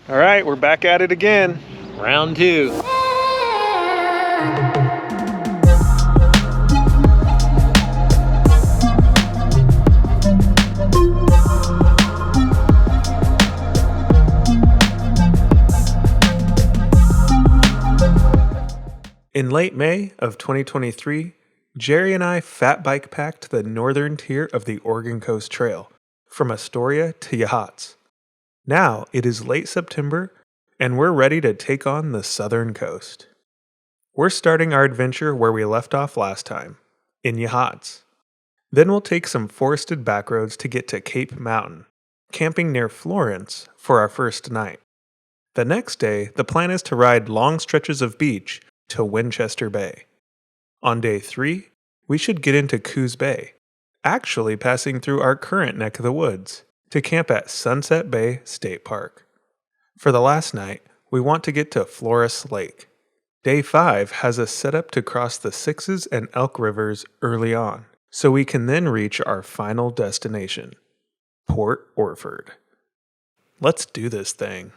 All right, we're back at it again. Round two. In late May of 2023, Jerry and I fat bike packed the northern tier of the Oregon Coast Trail, from Astoria to Yachats. Now it is late September, and we're ready to take on the southern coast. We're starting our adventure where we left off last time, in Yachats. Then we'll take some forested backroads to get to Cape Mountain, camping near Florence for our first night. The next day, the plan is to ride long stretches of beach to Winchester Bay. On day 3, we should get into Coos Bay, actually passing through our current neck of the woods, to camp at Sunset Bay State Park. For the last night, we want to get to Flores Lake. Day 5 has us set up to cross the Sixes and Elk Rivers early on, so we can then reach our final destination, Port Orford. Let's do this thing.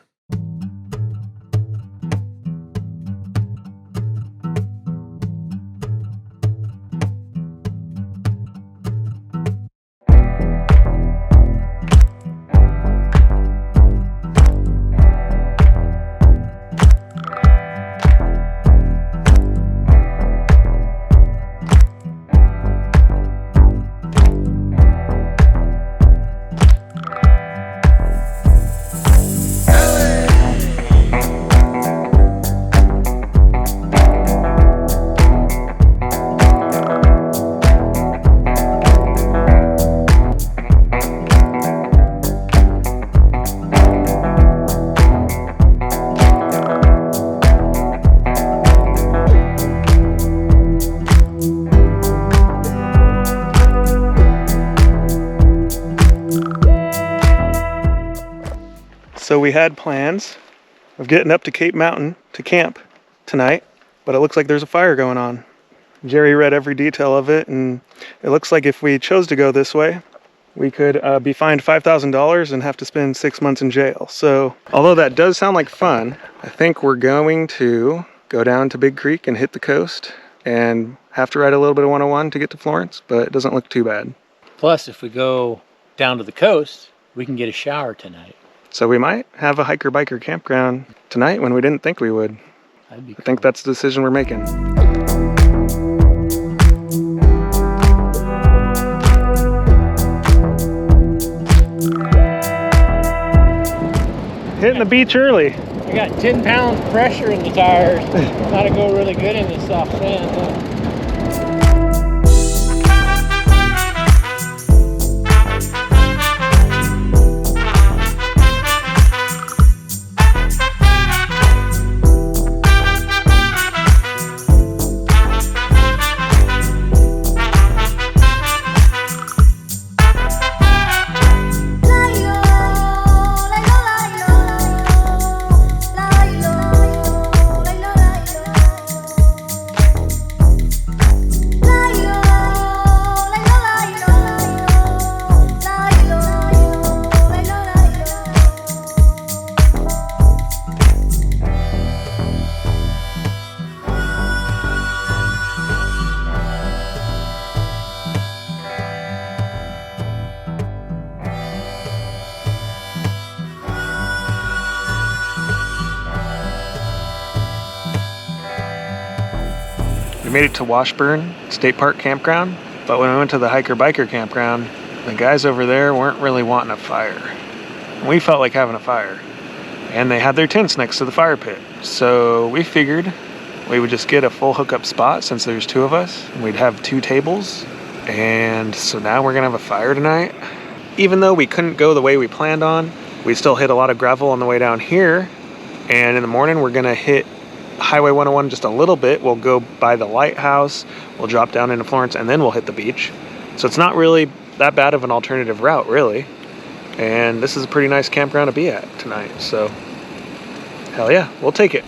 So we had plans of getting up to Cape Mountain to camp tonight, but it looks like there's a fire going on. Jerry read every detail of it, and it looks like if we chose to go this way, we could be fined $5,000 and have to spend 6 months in jail. So although that does sound like fun, I think we're going to go down to Big Creek and hit the coast and have to ride a little bit of 101 to get to Florence, but it doesn't look too bad. Plus, if we go down to the coast, we can get a shower tonight. So we might have a hiker-biker campground tonight when we didn't think we would. That'd be cool. I think that's the decision we're making. Hitting the beach early. I got 10 pounds pressure in the tires. Gotta go really good in this soft sand, though. We made it to Washburn State Park Campground, but when we went to the hiker-biker campground, the guys over there weren't really wanting a fire. We felt like having a fire, and they had their tents next to the fire pit. So we figured we would just get a full hookup spot since there's 2 of us, and we'd have 2 tables. And so now we're gonna have a fire tonight. Even though we couldn't go the way we planned on, we still hit a lot of gravel on the way down here. And in the morning, we're gonna hit Highway 101 just a little bit. We'll go by the lighthouse, we'll drop down into Florence, and then we'll hit the beach. So it's not really that bad of an alternative route, really. And this is a pretty nice campground to be at tonight. So hell yeah, we'll take it.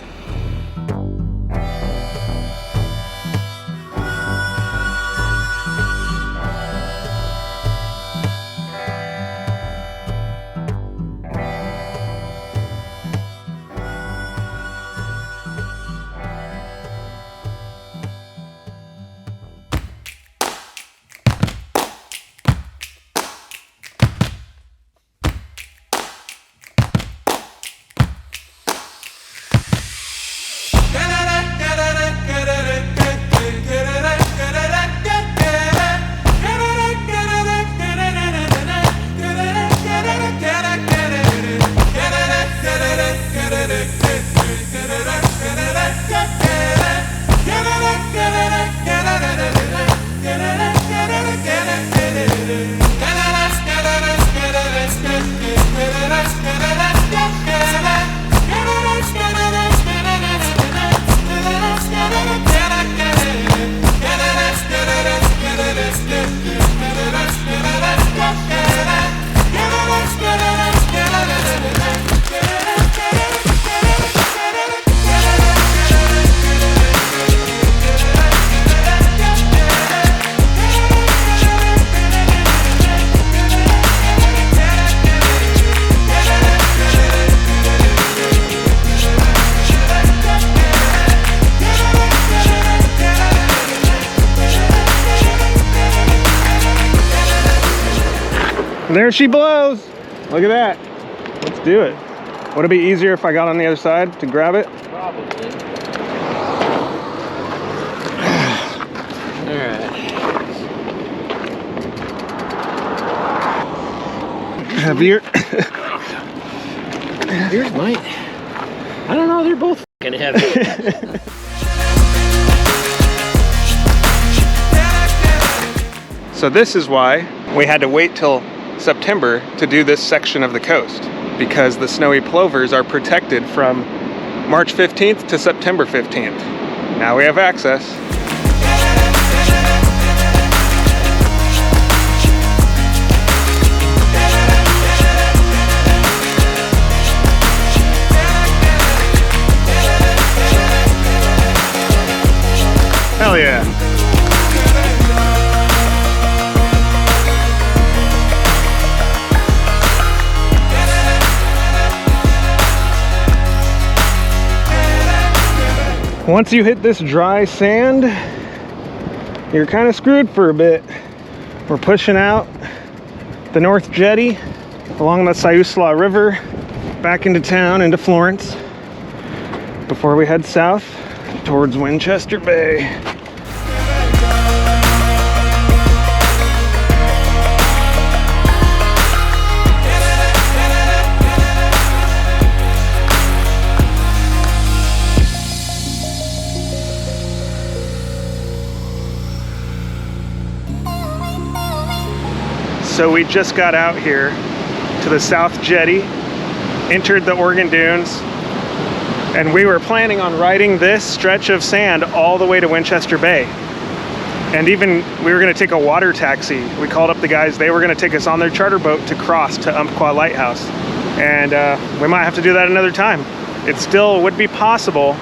There she blows. Look at that. Let's do it. Would it be easier if I got on the other side to grab it? Probably. All right. Heavier. Yours might. I don't know. They're both fucking heavy. So this is why we had to wait till September to do this section of the coast, because the snowy plovers are protected from March 15th to September 15th. Now we have access. Hell yeah. Once you hit this dry sand, you're kind of screwed for a bit. We're pushing out the North Jetty along the Siuslaw River back into town, into Florence, before we head south towards Winchester Bay. So we just got out here to the South Jetty, entered the Oregon Dunes, and we were planning on riding this stretch of sand all the way to Winchester Bay. And even we were gonna take a water taxi. We called up the guys, they were gonna take us on their charter boat to cross to Umpqua Lighthouse. And we might have to do that another time. It still would be possible,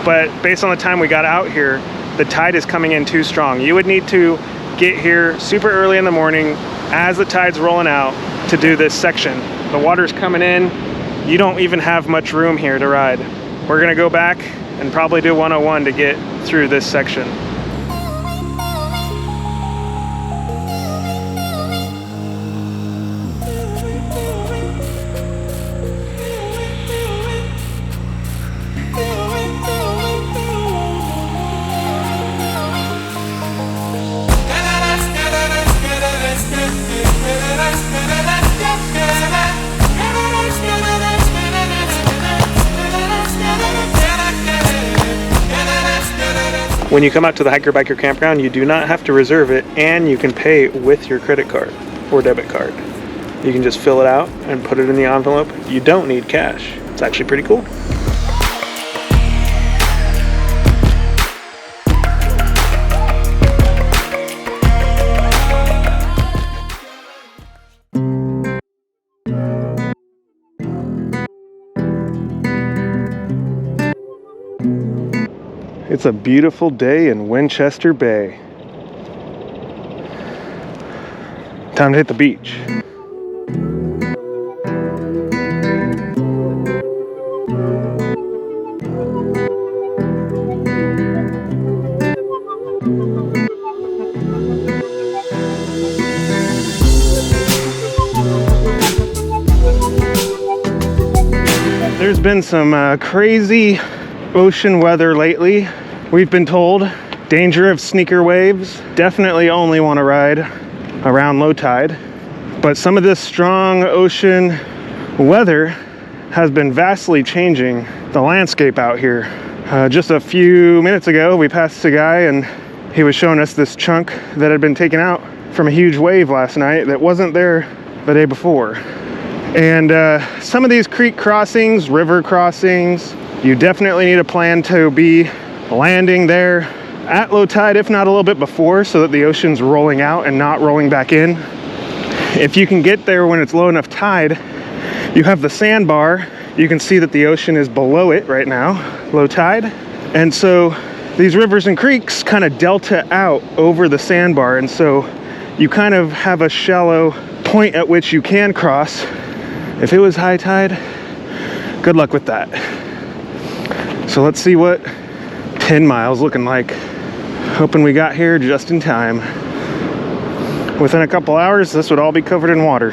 but based on the time we got out here, the tide is coming in too strong. You would need to get here super early in the morning as the tide's rolling out to do this section. The water's coming in. You don't even have much room here to ride. We're gonna go back and probably do 101 to get through this section. When you come out to the Hiker Biker campground, you do not have to reserve it, and you can pay with your credit card or debit card. You can just fill it out and put it in the envelope. You don't need cash. It's actually pretty cool. It's a beautiful day in Winchester Bay. Time to hit the beach. There's been some crazy ocean weather lately. We've been told danger of sneaker waves. Definitely only want to ride around low tide. But some of this strong ocean weather has been vastly changing the landscape out here. Just a few minutes ago, we passed a guy and he was showing us this chunk that had been taken out from a huge wave last night that wasn't there the day before. And some of these creek crossings, river crossings, you definitely need a plan to be landing there at low tide, if not a little bit before, so that the ocean's rolling out and not rolling back in. If you can get there when it's low enough tide, you have the sandbar. You can see that the ocean is below it right now, low tide. And so these rivers and creeks kind of delta out over the sandbar. And so you kind of have a shallow point at which you can cross. If it was high tide, good luck with that. So let's see what 10 miles looking like. Hoping we got here just in time. Within a couple hours, this would all be covered in water.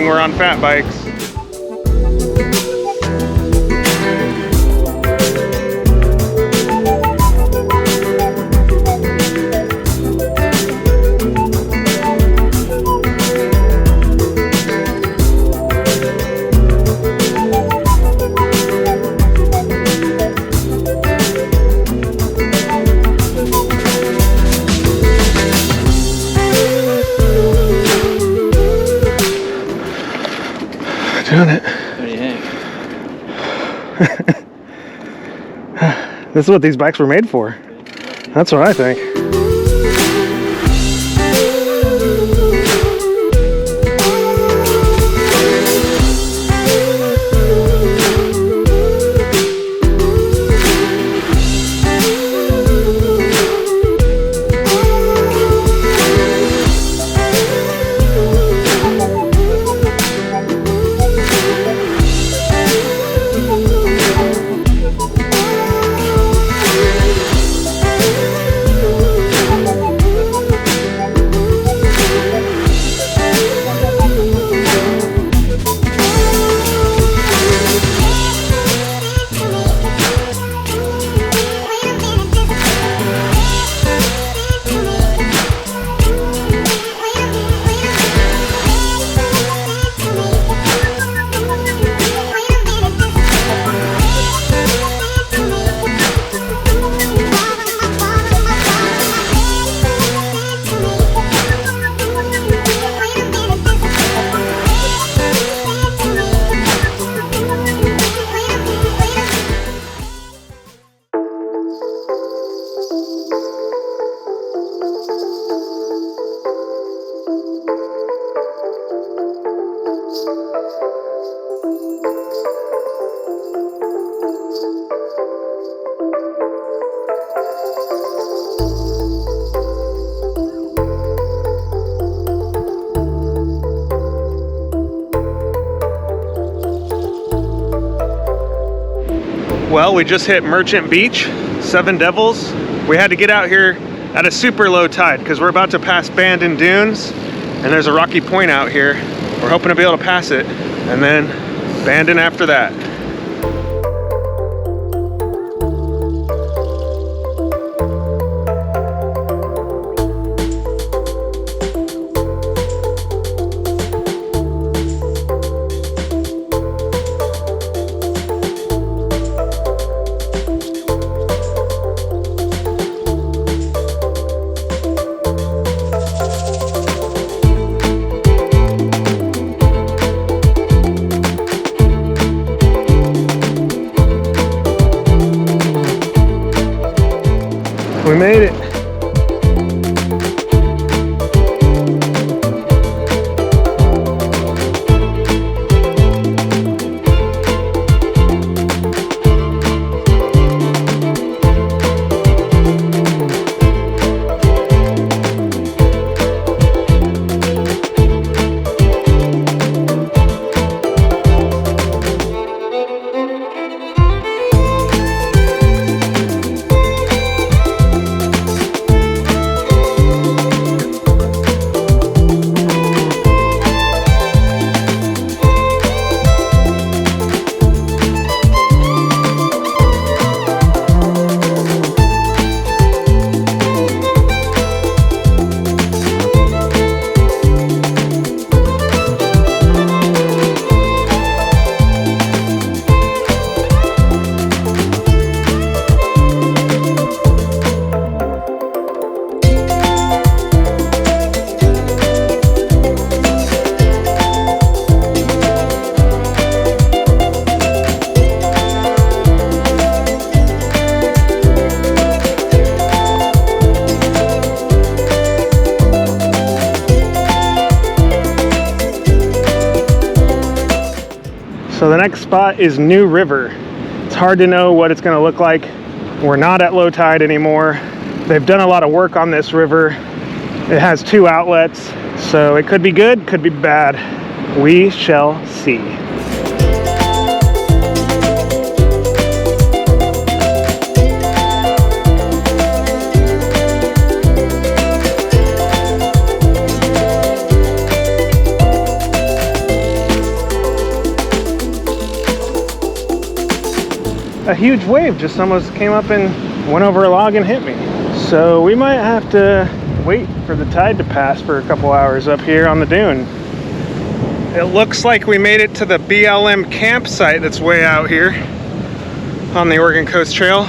thing, we're on fat bikes. Doing it. What do you think? This is what these bikes were made for. That's what I think. Well, we just hit Merchant Beach, Seven Devils. We had to get out here at a super low tide because we're about to pass Bandon Dunes, and there's a rocky point out here. We're hoping to be able to pass it, and then Bandon after that. We made it. So the next spot is New River. It's hard to know what it's going to look like. We're not at low tide anymore. They've done a lot of work on this river. It has 2 outlets, so it could be good, could be bad. We shall see. huge wave just almost came up and went over a log and hit me. So we might have to wait for the tide to pass for a couple hours up here on the dune. It looks like we made it to the BLM campsite that's way out here on the Oregon Coast Trail.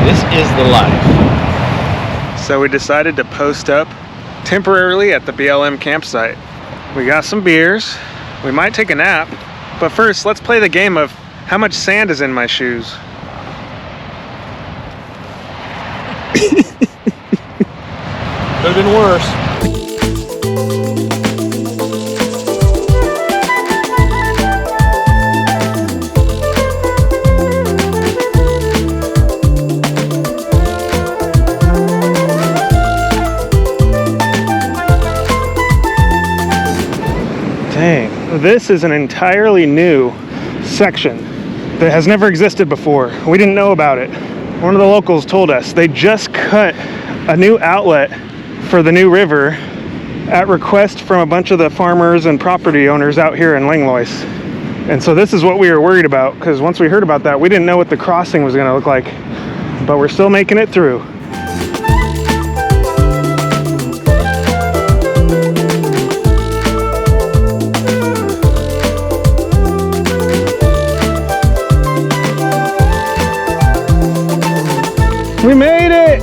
This is the life. So we decided to post up temporarily at the BLM campsite. We got some beers. We might take a nap, but first let's play the game of how much sand is in my shoes. Could have been worse. Dang, this is an entirely new section that has never existed before. We didn't know about it. One of the locals told us they just cut a new outlet for the new river at request from a bunch of the farmers and property owners out here in Langlois. And so this is what we were worried about, because once we heard about that, we didn't know what the crossing was going to look like, but we're still making it through. We made it!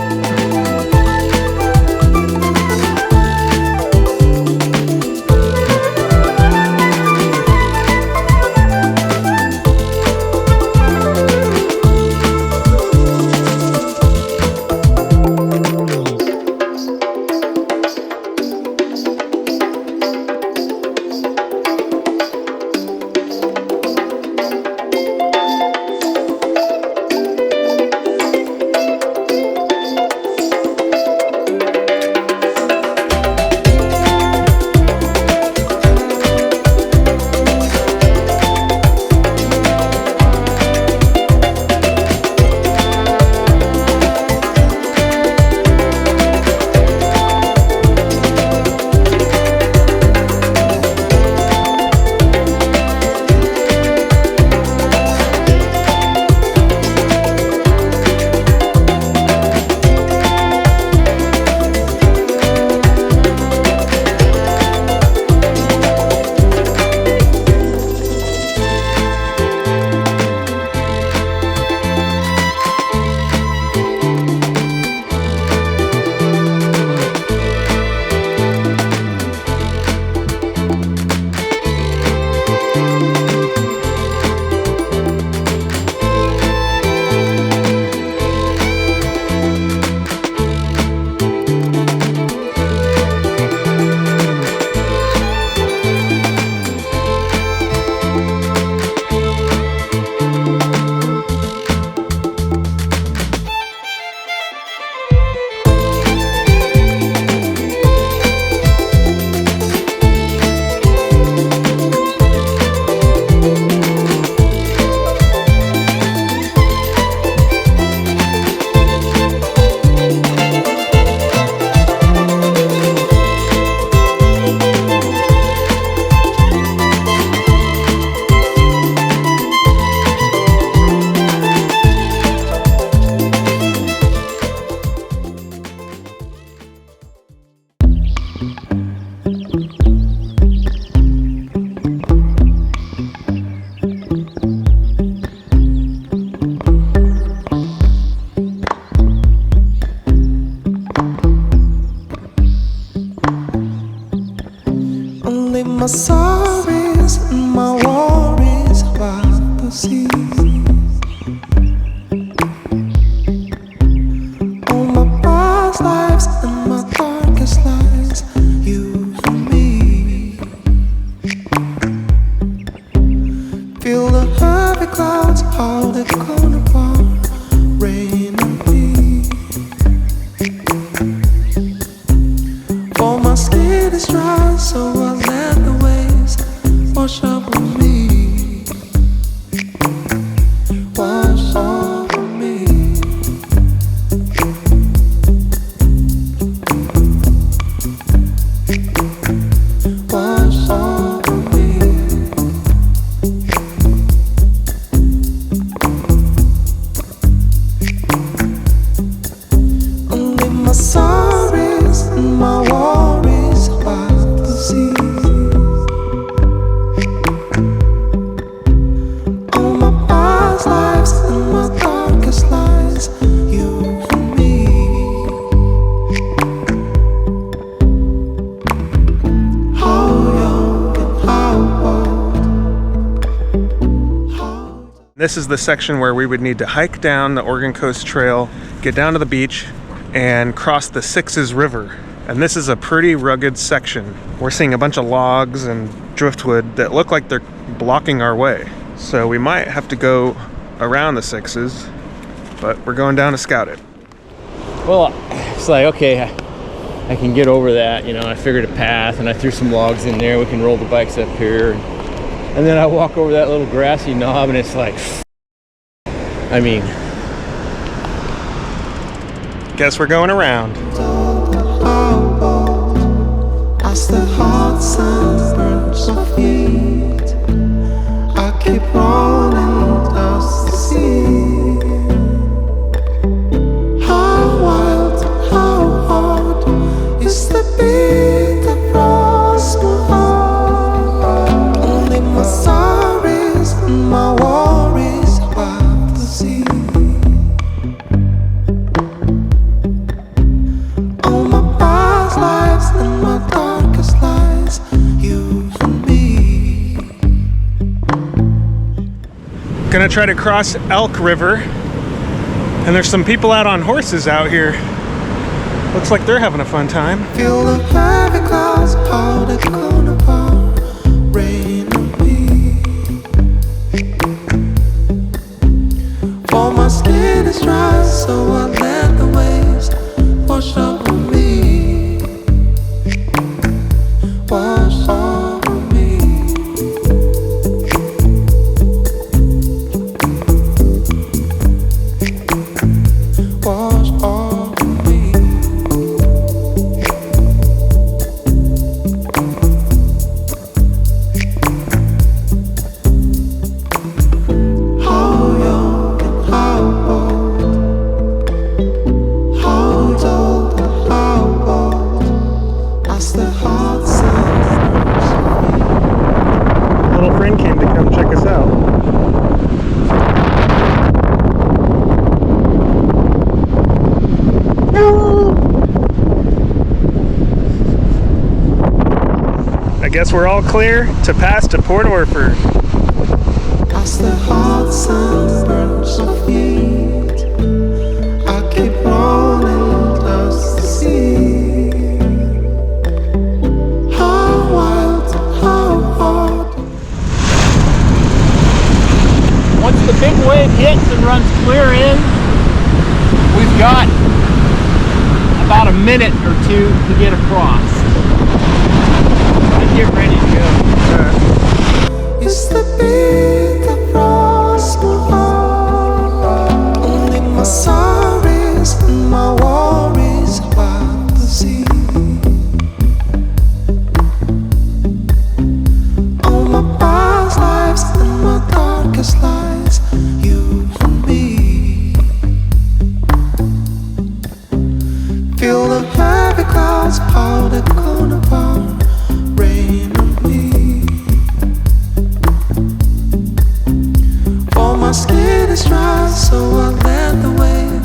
My sorries and my worries about the sea. All my past lives and my darkest lies, you and me. Feel the heavy clouds, how they're gonna fall, rain on me. For my skin is dry, so I let the waves This is the section where we would need to hike down the Oregon Coast Trail, get down to the beach, and cross the Sixes River. And this is a pretty rugged section. We're seeing a bunch of logs and driftwood that look like they're blocking our way. So we might have to go around the Sixes, but we're going down to scout it. Well, it's like, okay, I can get over that, you know. I figured a path and I threw some logs in there. We can roll the bikes up here. And then I walk over that little grassy knob and it's like, I mean, guess we're going around. As the hot sun burns my feet, I keep running past the sea. How wild, how hard is the beat across my heart? Only my sorries and my worries about the sea. All my past lives and my darkest lies, you and me. Gonna try to cross Elk River, and there's some people out on horses out here. Looks like they're having a fun time. Feel the heavy clouds, how they gonna pour rain on me. For my skin is dry, so I let the waves wash over me. Wash over me. Wash over me. How young and how old, how old and how old, as the hot sun burns. A little friend came to come check us out. I guess we're all clear to pass to Port Orford. As the hot sun burns my feet, I keep running past the sea. How wild, how hard. once the big wave hits and runs clear in, we've got about a minute or two to get across. And get ready to go. It's the beat across my heart. Only my sorries and my worries about the sea. All my past lives and my darkest lies, you and me. Feel the heavy clouds, how they're gonna pour rain on me. For my skin is dry, so I let the waves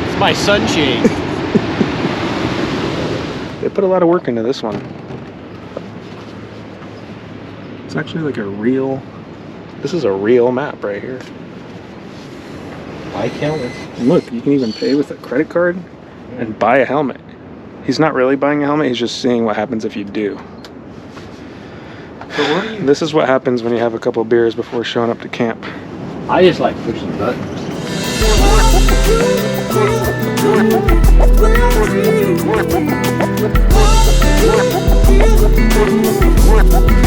It's my sunshade. They put a lot of work into this one. It's actually like a real, this is a real map right here. Bike helmets. And look, you can even pay with a credit card and buy a helmet. He's not really buying a helmet, he's just seeing what happens if you do. So what are you? This is what happens when you have a couple beers before showing up to camp. I just like pushing buttons. We'll be right back.